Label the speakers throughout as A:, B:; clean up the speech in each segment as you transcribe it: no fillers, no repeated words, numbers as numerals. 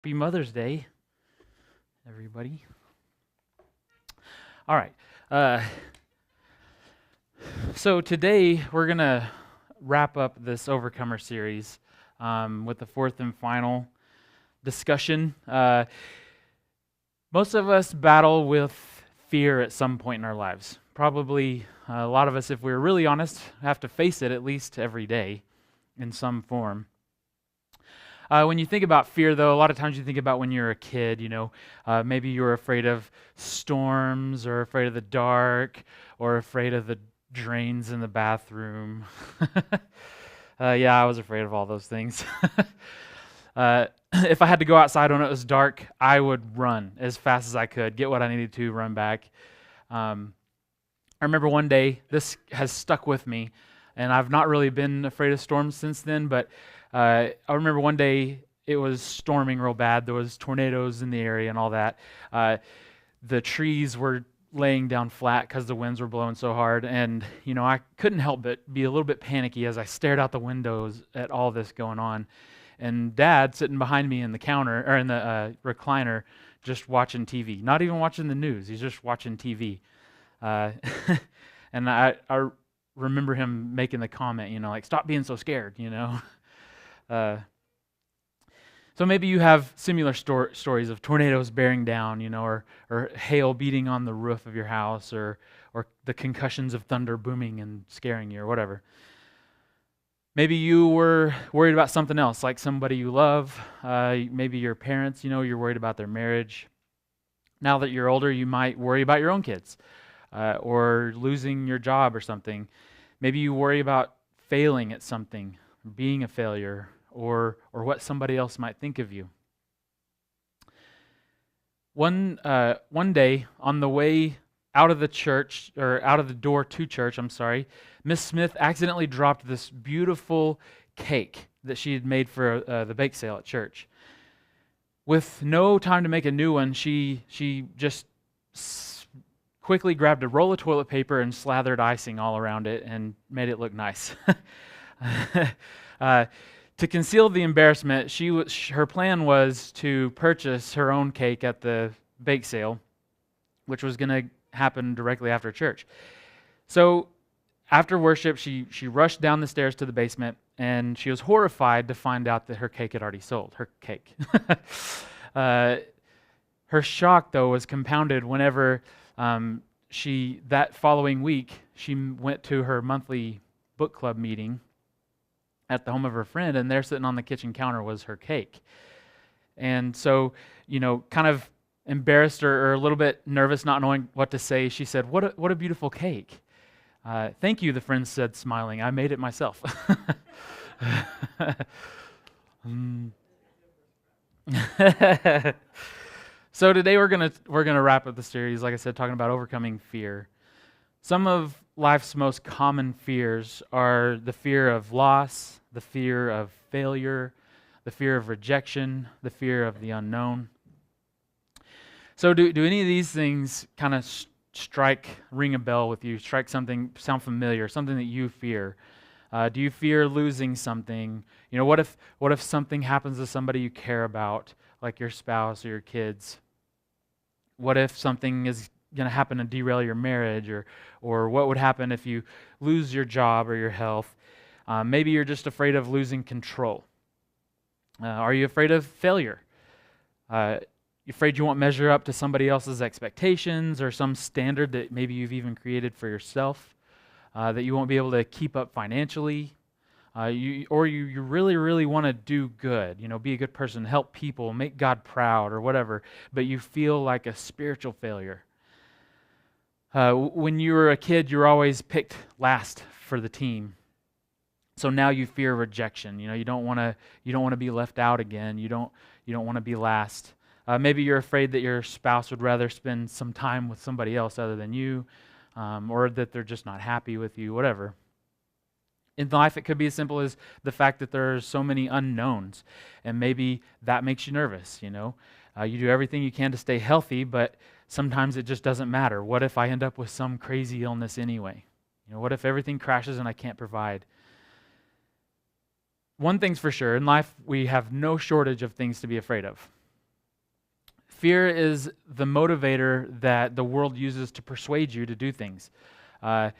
A: Happy Mother's Day, everybody. All right. Uh, so today we're going to wrap up this Overcomer series with the fourth and final discussion. Most of us battle with fear at some point in our lives. Probably a lot of us, if we're really honest, have to face it at least every day in some form. When you think about fear, though, a lot of times you think about when you're a kid, maybe you were afraid of storms or afraid of the dark or afraid of the drains in the bathroom. Yeah, I was afraid of all those things. If I had to go outside when it was dark, I would run as fast as I could, get what I needed to, run back. I remember one day, this has stuck with me, and I've not really been afraid of storms since then, but I remember one day it was storming real bad. There was tornadoes in the area and all that. The trees were laying down flat because the winds were blowing so hard, and I couldn't help but be a little bit panicky as I stared out the windows at all this going on. And Dad sitting behind me in the counter or in the recliner, just watching TV, not even watching the news. He's just watching TV. And I remember him making the comment, like, stop being so scared, So maybe you have similar stories of tornadoes bearing down, or hail beating on the roof of your house, or the concussions of thunder booming and scaring you, or whatever. Maybe you were worried about something else, like somebody you love, maybe your parents, you're worried about their marriage. Now that you're older, you might worry about your own kids, or losing your job or something. Maybe you worry about failing at something, being a failure, or what somebody else might think of you. One day, on the way out of the church, or out of the door to church, Miss Smith accidentally dropped this beautiful cake that she had made for the bake sale at church. With no time to make a new one, she just quickly grabbed a roll of toilet paper and slathered icing all around it and made it look nice. To conceal the embarrassment, her plan was to purchase her own cake at the bake sale, which was going to happen directly after church. So after worship, she rushed down the stairs to the basement, and she was horrified to find out that her cake had already sold, her cake. Her shock, though, was compounded whenever that following week, she went to her monthly book club meeting at the home of her friend, and there sitting on the kitchen counter was her cake. And so, kind of embarrassed or a little bit nervous, not knowing what to say, she said, what a beautiful cake. Thank you, the friend said, smiling. I made it myself. So today we're gonna wrap up the series, like I said, talking about overcoming fear. Some of life's most common fears are the fear of loss, the fear of failure, the fear of rejection, the fear of the unknown. So do any of these things kind of ring a bell with you, sound familiar, something that you fear? Do you fear losing something? What if something happens to somebody you care about, like your spouse or your kids? What if something is going to happen to derail your marriage, or what would happen if you lose your job or your health? Maybe you're just afraid of losing control. Are you afraid of failure? You afraid you won't measure up to somebody else's expectations or some standard that maybe you've even created for yourself, that you won't be able to keep up financially? You really, really want to do good, be a good person, help people, make God proud or whatever, but you feel like a spiritual failure. When you were a kid, you were always picked last for the team. So now you fear rejection. You don't want to be left out again. You don't want to be last. Maybe you're afraid that your spouse would rather spend some time with somebody else other than you, or that they're just not happy with you, whatever. In life, it could be as simple as the fact that there are so many unknowns, and maybe that makes you nervous. You do everything you can to stay healthy, but sometimes it just doesn't matter. What if I end up with some crazy illness anyway? What if everything crashes and I can't provide? One thing's for sure, in life we have no shortage of things to be afraid of. Fear is the motivator that the world uses to persuade you to do things. For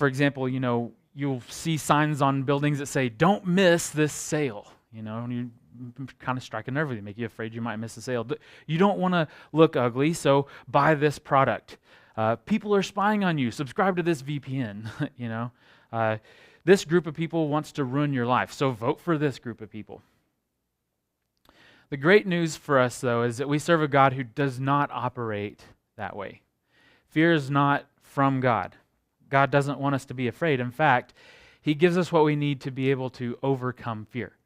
A: example, you'll see signs on buildings that say, "Don't miss this sale." And you kind of strike a nerve with you, make you afraid you might miss the sale. You don't want to look ugly, so buy this product. People are spying on you. Subscribe to this VPN. This group of people wants to ruin your life, so vote for this group of people. The great news for us, though, is that we serve a God who does not operate that way. Fear is not from God. God doesn't want us to be afraid. In fact, He gives us what we need to be able to overcome fear.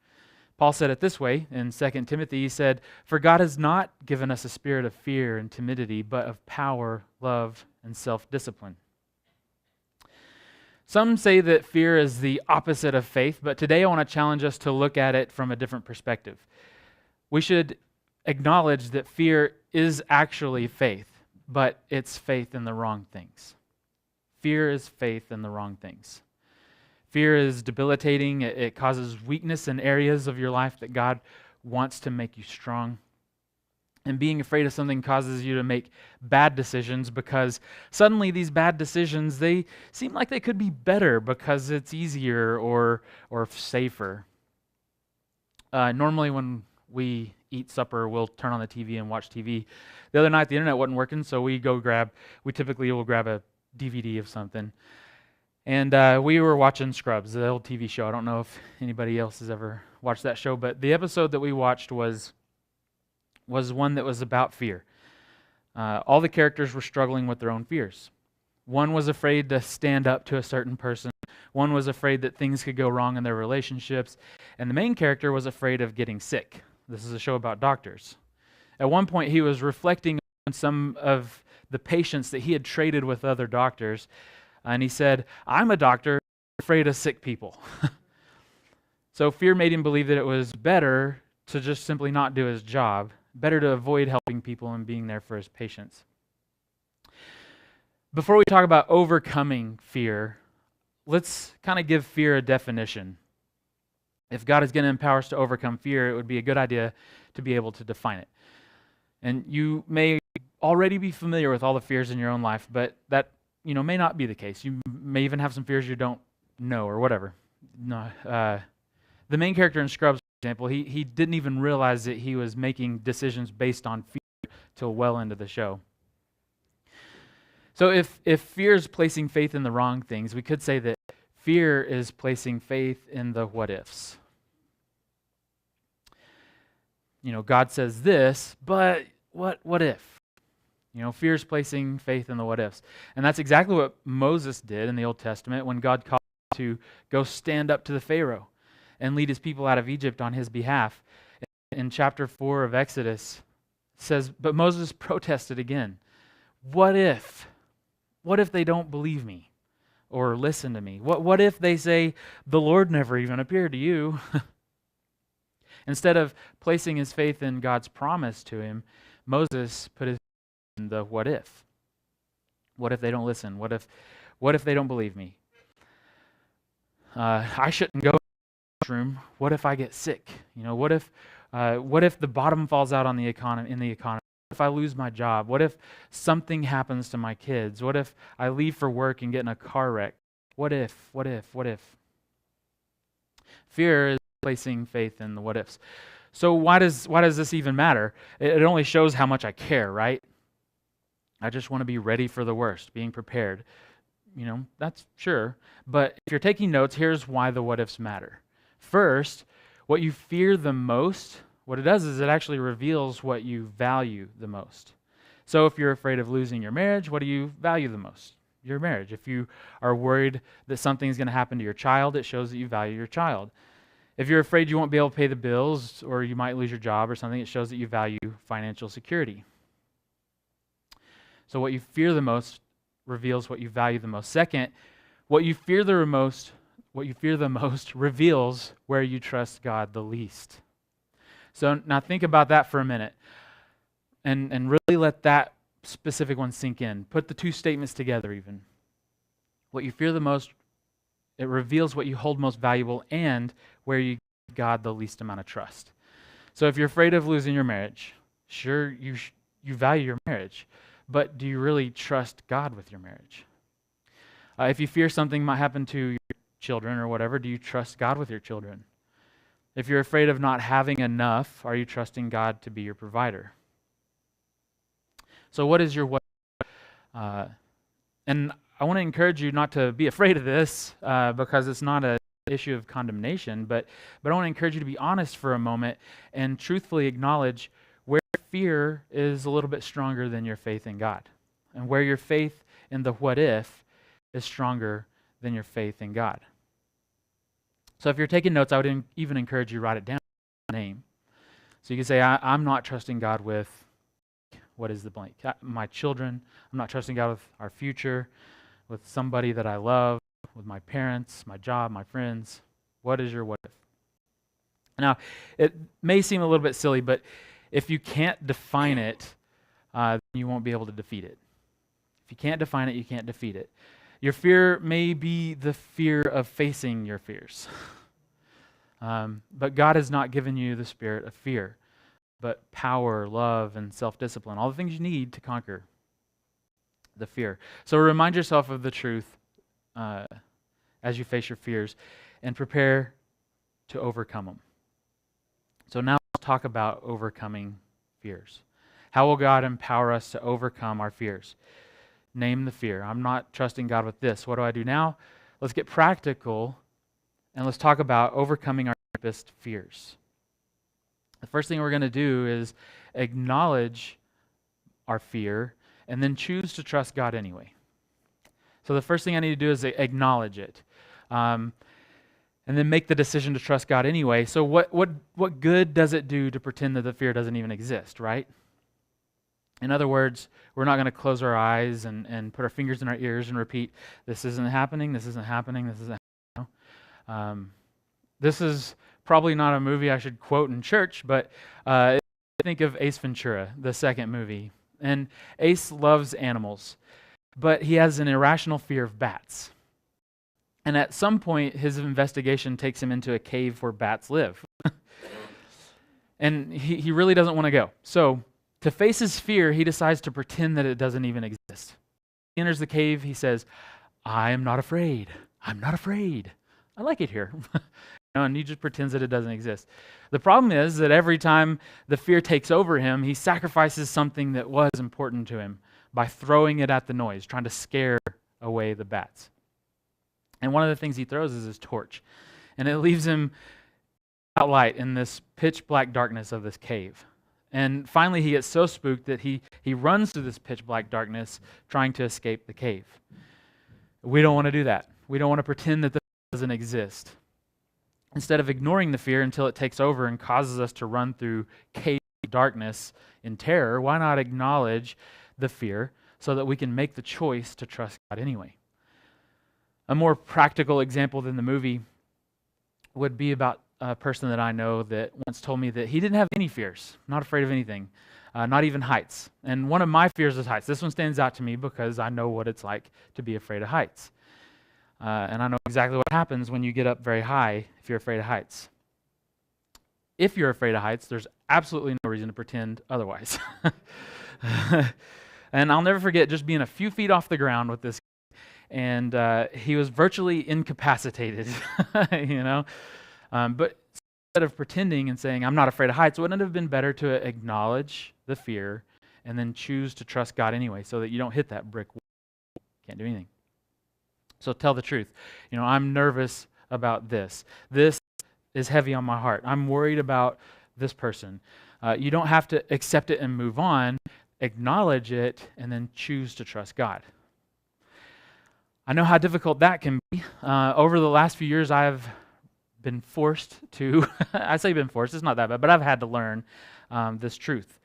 A: Paul said it this way in 2 Timothy. He said, "For God has not given us a spirit of fear and timidity, but of power, love, and self-discipline." Some say that fear is the opposite of faith, but today I want to challenge us to look at it from a different perspective. We should acknowledge that fear is actually faith, but it's faith in the wrong things. Fear is faith in the wrong things. Fear is debilitating. It causes weakness in areas of your life that God wants to make you strong. And being afraid of something causes you to make bad decisions because suddenly these bad decisions, they seem like they could be better because it's easier or safer. Normally when we eat supper, we'll turn on the TV and watch TV. The other night the internet wasn't working, so we typically will grab a DVD of something. And we were watching Scrubs, the old TV show. I don't know if anybody else has ever watched that show, but the episode that we watched was one that was about fear. All the characters were struggling with their own fears. One was afraid to stand up to a certain person. One was afraid that things could go wrong in their relationships. And the main character was afraid of getting sick. This is a show about doctors. At one point, he was reflecting on some of the patients that he had traded with other doctors. And he said, "I'm a doctor afraid of sick people." So fear made him believe that it was better to just simply not do his job, better to avoid helping people and being there for his patients. Before we talk about overcoming fear, let's kind of give fear a definition. If God is going to empower us to overcome fear, it would be a good idea to be able to define it. And you may already be familiar with all the fears in your own life, but that may not be the case. You may even have some fears you don't know or whatever. No, the main character in Scrubs, for example, he didn't even realize that he was making decisions based on fear till well into the show. So if fear is placing faith in the wrong things, we could say that fear is placing faith in the what-ifs. God says this, but what if? Fear is placing faith in the what-ifs. And that's exactly what Moses did in the Old Testament when God called him to go stand up to the Pharaoh and lead his people out of Egypt on his behalf. In chapter 4 of Exodus, it says, "But Moses protested again. What if? What if they don't believe me or listen to me? What if they say, 'The Lord never even appeared to you'?" Instead of placing his faith in God's promise to him, Moses put his faith in the what if. What if they don't listen? What if they don't believe me? I shouldn't go in the room. What if I get sick? What if the bottom falls out in the economy? What if I lose my job? What if something happens to my kids? What if I leave for work and get in a car wreck? What if? Fear is placing faith in the what ifs. So why does this even matter? It only shows how much I care, right? I just want to be ready for the worst, being prepared. That's sure. But if you're taking notes, here's why the what ifs matter. First, what you fear the most, what it does is it actually reveals what you value the most. So if you're afraid of losing your marriage, what do you value the most? Your marriage. If you are worried that something's going to happen to your child, it shows that you value your child. If you're afraid you won't be able to pay the bills or you might lose your job or something, it shows that you value financial security. So what you fear the most reveals what you value the most. Second, what you fear the most reveals where you trust God the least. So now think about that for a minute and really let that specific one sink in. Put the two statements together even. What you fear the most, it reveals what you hold most valuable and where you give God the least amount of trust. So if you're afraid of losing your marriage, Sure, you value your marriage, but do you really trust God with your marriage? If you fear something might happen to your children or whatever, do you trust God with your children? If you're afraid of not having enough, are you trusting God to be your provider? So what is your what? And I want to encourage you not to be afraid of this because it's not an issue of condemnation, but I want to encourage you to be honest for a moment and truthfully acknowledge where fear is a little bit stronger than your faith in God, and where your faith in the what if is stronger than your faith in God. So if you're taking notes, I would even encourage you to write it down, name. So you can say, I'm not trusting God with, what is the blank? My children. I'm not trusting God with our future, with somebody that I love, with my parents, my job, my friends. What is your what if? Now, it may seem a little bit silly, but if you can't define it, then you won't be able to defeat it. If you can't define it, you can't defeat it. Your fear may be the fear of facing your fears. But God has not given you the spirit of fear, but power, love, and self-discipline, all the things you need to conquer the fear. So remind yourself of the truth as you face your fears and prepare to overcome them. So now let's talk about overcoming fears. How will God empower us to overcome our fears? Name the fear. I'm not trusting God with this. What do I do now? Let's get practical and let's talk about overcoming our deepest fears. The first thing we're going to do is acknowledge our fear and then choose to trust God anyway. So the first thing I need to do is acknowledge it. And then make the decision to trust God anyway. So what good does it do to pretend that the fear doesn't even exist, right? In other words, we're not going to close our eyes and put our fingers in our ears and repeat, this isn't happening, this isn't happening, this isn't happening. This is probably not a movie I should quote in church, but think of Ace Ventura, the second movie. And Ace loves animals, but he has an irrational fear of bats. And at some point, his investigation takes him into a cave where bats live. And he really doesn't want to go. So to face his fear, he decides to pretend that it doesn't even exist. He enters the cave, he says, I am not afraid. I'm not afraid. I like it here. And he just pretends that it doesn't exist. The problem is that every time the fear takes over him, he sacrifices something that was important to him by throwing it at the noise, trying to scare away the bats. And one of the things he throws is his torch. And it leaves him without light in this pitch black darkness of this cave. And finally he gets so spooked that he runs through this pitch black darkness trying to escape the cave. We don't want to do that. We don't want to pretend that the fear doesn't exist. Instead of ignoring the fear until it takes over and causes us to run through cave darkness in terror, why not acknowledge the fear so that we can make the choice to trust God anyway? A more practical example than the movie would be about a person that I know that once told me that he didn't have any fears, not afraid of anything, not even heights. And one of my fears is heights. This one stands out to me because I know what it's like to be afraid of heights. And I know exactly what happens when you get up very high if you're afraid of heights. If you're afraid of heights, there's absolutely no reason to pretend otherwise. And I'll never forget just being a few feet off the ground with this guy, and he was virtually incapacitated, you know. But instead of pretending and saying, I'm not afraid of heights, wouldn't it have been better to acknowledge the fear and then choose to trust God anyway so that you don't hit that brick wall? Can't do anything. So tell the truth. You know, I'm nervous about this. This is heavy on my heart. I'm worried about this person. You don't have to accept it and move on. Acknowledge it and then choose to trust God. I know how difficult that can be. Over the last few years, I've been forced to, I say been forced, it's not that bad, but I've had to learn this truth.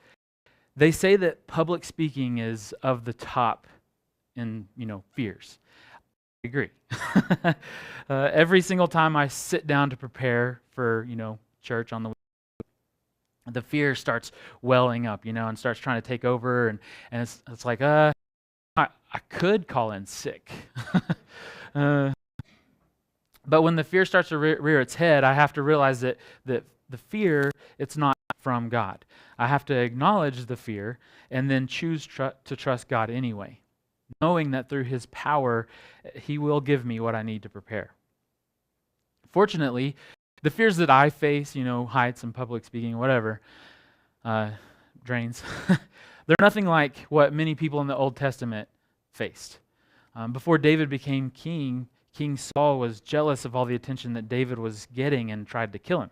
A: They say that public speaking is of the top in, fears. I agree. Every single time I sit down to prepare for, church on the week, the fear starts welling up, and starts trying to take over, and it's like, I could call in sick. But when the fear starts to rear its head, I have to realize that the fear, it's not from God. I have to acknowledge the fear and then choose to trust God anyway, knowing that through His power, He will give me what I need to prepare. Fortunately, the fears that I face, heights and public speaking, whatever, drains, they're nothing like what many people in the Old Testament faced. Before David became king, King Saul was jealous of all the attention that David was getting and tried to kill him.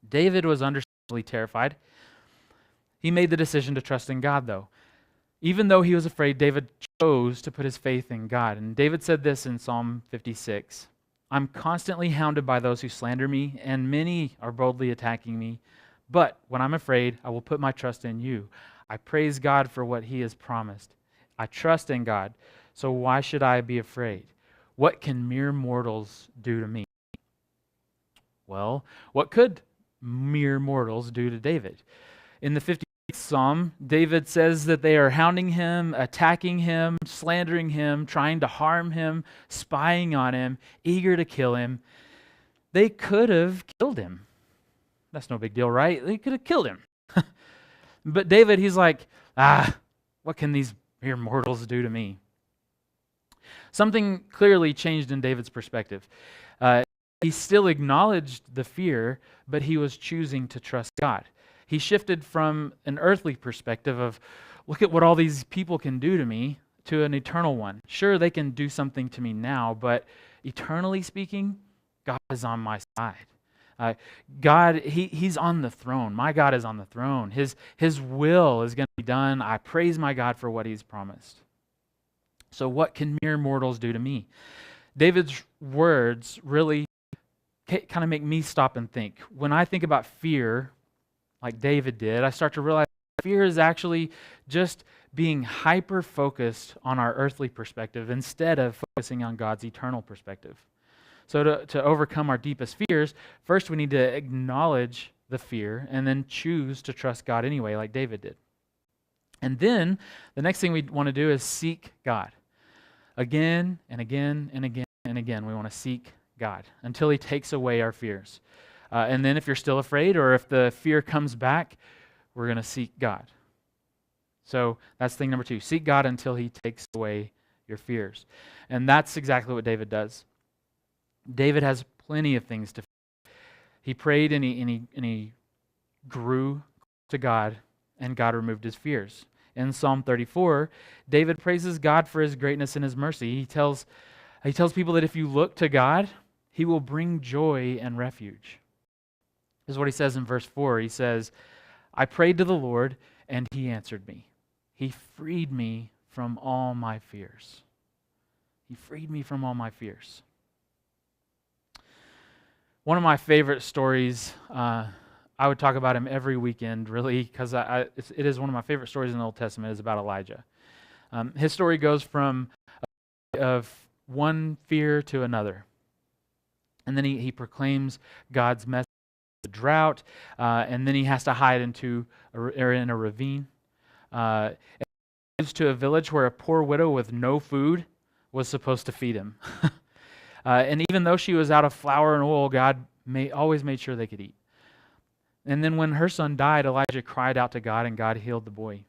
A: David was understandably terrified. He made the decision to trust in God, though. Even though he was afraid, David chose to put his faith in God. And David said this in Psalm 56, "I'm constantly hounded by those who slander me, and many are boldly attacking me. But when I'm afraid, I will put my trust in you. I praise God for what He has promised. I trust in God, so why should I be afraid? What can mere mortals do to me?" Well, what could mere mortals do to David? In the 58th Psalm, David says that they are hounding him, attacking him, slandering him, trying to harm him, spying on him, eager to kill him. They could have killed him. That's no big deal, right? They could have killed him. But David, he's like, what can these mere mortals do to me? Something clearly changed in David's perspective. He still acknowledged the fear, but he was choosing to trust God. He shifted from an earthly perspective of, look at what all these people can do to me, to an eternal one. Sure, they can do something to me now, but eternally speaking, God is on my side. God, He's on the throne. My God is on the throne. His will is going to be done. I praise my God for what He's promised. So what can mere mortals do to me? David's words really kind of make me stop and think. When I think about fear, like David did, I start to realize fear is actually just being hyper-focused on our earthly perspective instead of focusing on God's eternal perspective. So to overcome our deepest fears, first we need to acknowledge the fear and then choose to trust God anyway, like David did. And then the next thing we want to do is seek God. Again and again and again and again, we want to seek God until He takes away our fears. And then if you're still afraid or if the fear comes back, we're going to seek God. So that's thing number 2. Seek God until He takes away your fears. And that's exactly what David does. David has plenty of things to fear. He prayed and he grew to God, and God removed his fears. In Psalm 34, David praises God for His greatness and His mercy. He tells people that if you look to God, He will bring joy and refuge. This is what he says in verse 4. He says, "I prayed to the Lord, and He answered me. He freed me from all my fears." He freed me from all my fears. One of my favorite stories, I would talk about him every weekend, really, because it is one of my favorite stories in the Old Testament, is about Elijah. His story goes from of one fear to another. And then he proclaims God's message, the drought, and then he has to hide in a ravine. And he moves to a village where a poor widow with no food was supposed to feed him. And even though she was out of flour and oil, God always made sure they could eat. And then when her son died, Elijah cried out to God, and God healed the boy.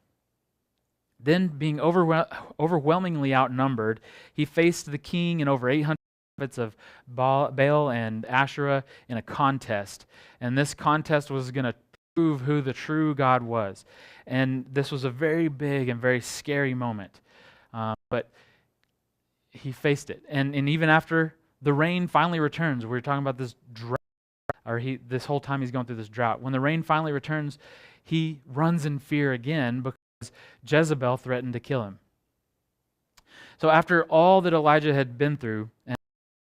A: Then, being overwhelmingly outnumbered, he faced the king and over 800 prophets of Baal and Asherah in a contest. And this contest was going to prove who the true God was. And this was a very big and very scary moment. But he faced it. And even after the rain finally returns, we're talking about this drought, this whole time he's going through this drought. When the rain finally returns, he runs in fear again because Jezebel threatened to kill him. So after all that Elijah had been through and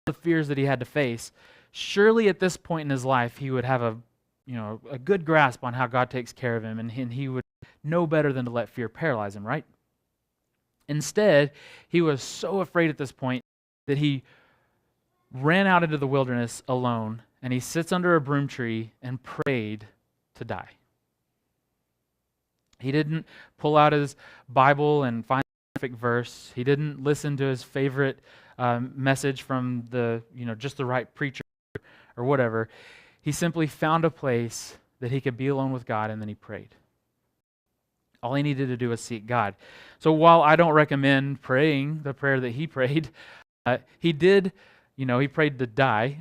A: the fears that he had to face, surely at this point in his life he would have a good grasp on how God takes care of him, and he would know better than to let fear paralyze him, right? Instead, he was so afraid at this point that he ran out into the wilderness alone, and he sits under a broom tree and prayed to die. He didn't pull out his Bible and find the perfect verse. He didn't listen to his favorite message from just the right preacher or whatever. He simply found a place that he could be alone with God, and then he prayed. All he needed to do was seek God. So while I don't recommend praying the prayer that he prayed, he did, he prayed to die.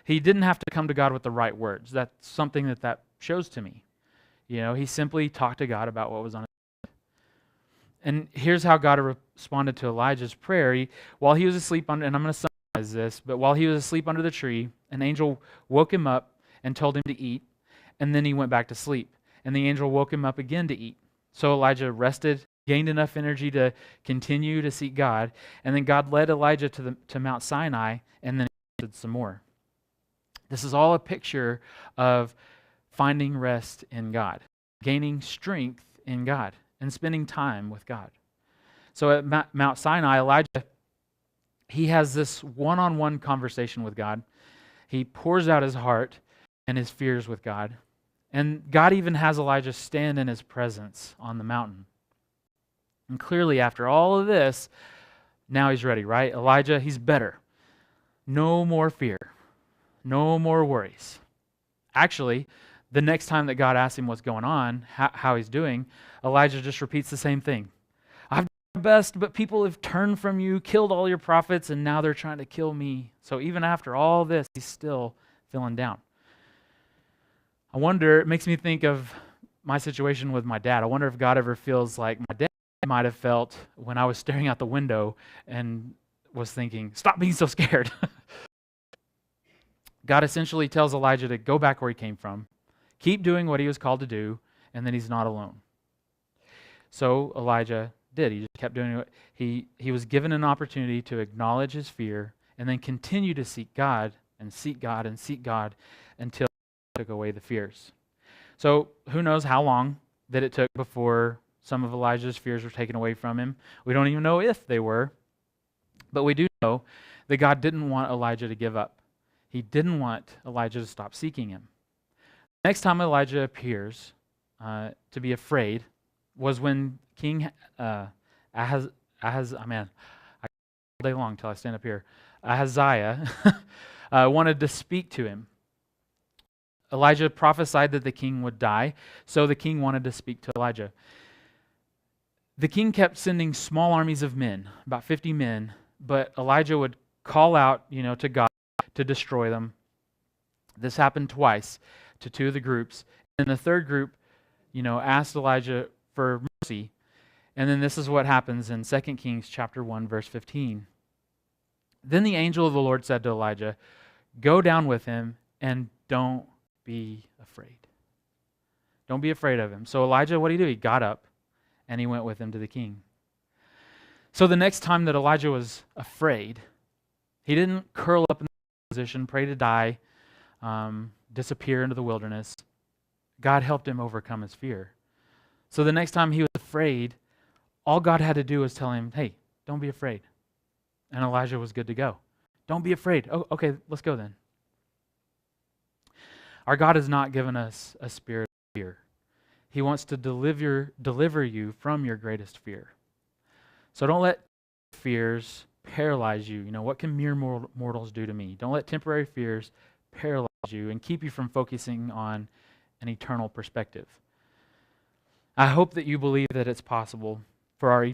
A: He didn't have to come to God with the right words. That's something that shows to me. He simply talked to God about what was on his heart. And here's how God responded to Elijah's prayer. While he was asleep, and I'm going to summarize this, but while he was asleep under the tree, an angel woke him up and told him to eat, and then he went back to sleep. And the angel woke him up again to eat. So Elijah rested, gained enough energy to continue to seek God, and then God led Elijah to Mount Sinai, and then he did some more. This is all a picture of finding rest in God, gaining strength in God, and spending time with God. So at Mount Sinai, Elijah, he has this one-on-one conversation with God. He pours out his heart and his fears with God. And God even has Elijah stand in his presence on the mountain. And clearly, after all of this, now he's ready, right? Elijah, he's better. No more fear. No more worries. Actually, the next time that God asks him what's going on, how he's doing, Elijah just repeats the same thing. I've done my best, but people have turned from you, killed all your prophets, and now they're trying to kill me. So even after all this, he's still feeling down. I wonder, it makes me think of my situation with my dad. I wonder if God ever feels like my dad might have felt when I was staring out the window and was thinking, stop being so scared. God essentially tells Elijah to go back where he came from, keep doing what he was called to do, and then he's not alone. So Elijah did. He just kept doing it. He was given an opportunity to acknowledge his fear and then continue to seek God and seek God and seek God until he took away the fears. So who knows how long that it took before some of Elijah's fears were taken away from him. We don't even know if they were, but we do know that God didn't want Elijah to give up. He didn't want Elijah to stop seeking him. Next time Elijah appears to be afraid was when King Ahaziah wanted to speak to him. Elijah prophesied that the king would die, so the king wanted to speak to Elijah. The king kept sending small armies of men, about 50 men, but Elijah would call out, to God to destroy them. This happened twice to two of the groups. And the third group, asked Elijah for mercy. And then this is what happens in 2 Kings chapter 1, verse 15. Then the angel of the Lord said to Elijah, go down with him and don't be afraid. Don't be afraid of him. So Elijah, what did he do? He got up and he went with him to the king. So the next time that Elijah was afraid, he didn't curl up in the position, pray to die, disappear into the wilderness. God helped him overcome his fear. So the next time he was afraid, all God had to do was tell him, hey, don't be afraid. And Elijah was good to go. Don't be afraid. Oh, okay, let's go then. Our God has not given us a spirit of fear. He wants to deliver you from your greatest fear. So don't let fears paralyze you. What can mere mortals do to me? Don't let temporary fears paralyze you and keep you from focusing on an eternal perspective. I hope that you believe that it's possible for our